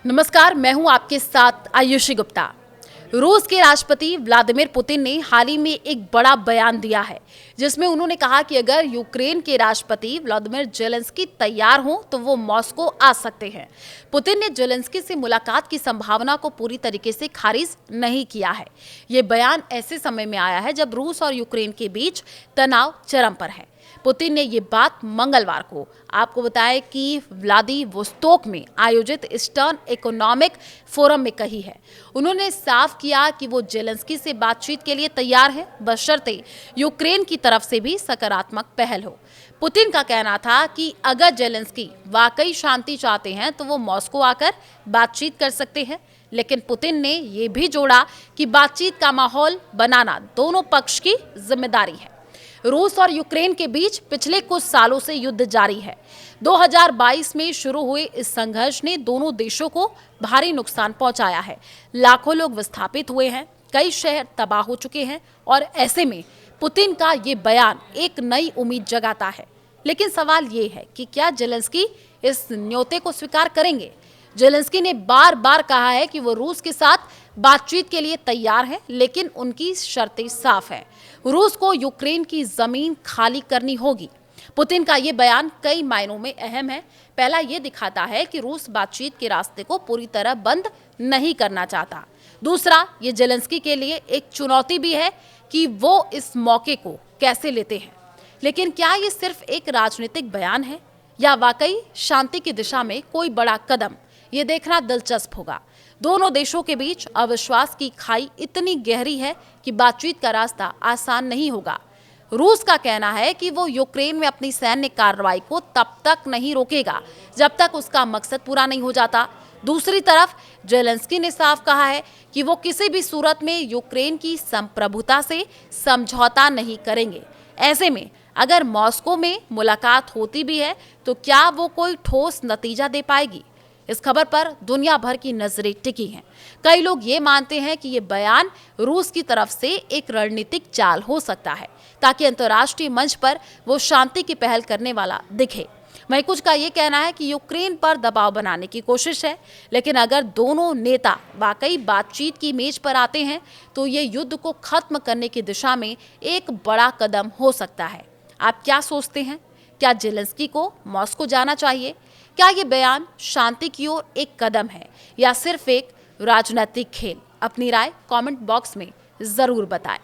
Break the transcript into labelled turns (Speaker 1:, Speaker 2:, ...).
Speaker 1: नमस्कार, मैं हूं आपके साथ आयुषी गुप्ता। रूस के राष्ट्रपति व्लादिमीर पुतिन ने हाल ही में एक बड़ा बयान दिया है, जिसमें उन्होंने कहा कि अगर यूक्रेन के राष्ट्रपति व्लादिमीर जेलेंस्की तैयार हों तो वो मॉस्को आ सकते हैं। पुतिन ने जेलेंस्की से मुलाकात की संभावना को पूरी तरीके से खारिज नहीं किया है। ये बयान ऐसे समय में आया है जब रूस और यूक्रेन के बीच तनाव चरम पर है। पुतिन ने ये बात मंगलवार को आपको बताया कि व्लादिवोस्तोक में आयोजित ईस्टर्न इकोनॉमिक फोरम में कही है। उन्होंने साफ किया कि वो जेलेंस्की से बातचीत के लिए तैयार है, बशर्ते यूक्रेन की तरफ से भी सकारात्मक पहल हो। पुतिन का कहना था कि अगर जेलेंस्की वाकई शांति चाहते हैं तो वो मॉस्को आकर बातचीत कर सकते हैं, लेकिन पुतिन ने ये भी जोड़ा कि बातचीत का माहौल बनाना दोनों पक्ष की जिम्मेदारी है। रूस और यूक्रेन के बीच पिछले कुछ सालों से युद्ध जारी है। 2022 में शुरू हुए इस संघर्ष ने दोनों देशों को भारी नुकसान पहुंचाया है। लाखों लोग विस्थापित हुए हैं, कई शहर तबाह हो चुके हैं और ऐसे में पुतिन का ये बयान एक नई उम्मीद जगाता है। लेकिन सवाल ये है कि क्या जेलेंस्की इस न्योते को स्वीकार करेंगे? जेलेंस्की ने बार बार कहा है कि वो रूस के साथ बातचीत के लिए तैयार है, लेकिन उनकी शर्तें साफ है। रूस को यूक्रेन की जमीन खाली करनी होगी। पुतिन का ये बयान कई मायनों में अहम है। पहला, ये दिखाता है कि रूस बातचीत के रास्ते को पूरी तरह बंद नहीं करना चाहता। दूसरा, ये जेलेंस्की के लिए एक चुनौती भी है कि वो इस मौके को कैसे लेते हैं। लेकिन क्या ये सिर्फ एक राजनीतिक बयान है या वाकई शांति की दिशा में कोई बड़ा कदम? ये देखना दिलचस्प होगा। दोनों देशों के बीच अविश्वास की खाई इतनी गहरी है कि बातचीत का रास्ता आसान नहीं होगा। रूस का कहना है कि वो यूक्रेन में अपनी सैन्य कार्रवाई को तब तक नहीं रोकेगा जब तक उसका मकसद पूरा नहीं हो जाता। दूसरी तरफ जेलेंस्की ने साफ कहा है कि वो किसी भी सूरत में यूक्रेन की संप्रभुता से समझौता नहीं करेंगे। ऐसे में अगर मॉस्को में मुलाकात होती भी है तो क्या वो कोई ठोस नतीजा दे पाएगी? इस खबर पर दुनिया भर की नजरें टिकी हैं। कई लोग ये मानते हैं कि ये बयान रूस की तरफ से एक रणनीतिक चाल हो सकता है, ताकि अंतर्राष्ट्रीय मंच पर वो शांति की पहल करने वाला दिखे। वहीं कुछ का ये कहना है कि यूक्रेन पर दबाव बनाने की कोशिश है। लेकिन अगर दोनों नेता वाकई बातचीत की मेज पर आते हैं तो ये युद्ध को खत्म करने की दिशा में एक बड़ा कदम हो सकता है। आप क्या सोचते हैं? क्या जेलेंस्की को मॉस्को जाना चाहिए? क्या ये बयान शांति की ओर एक कदम है या सिर्फ एक राजनीतिक खेल? अपनी राय कमेंट बॉक्स में जरूर बताएं।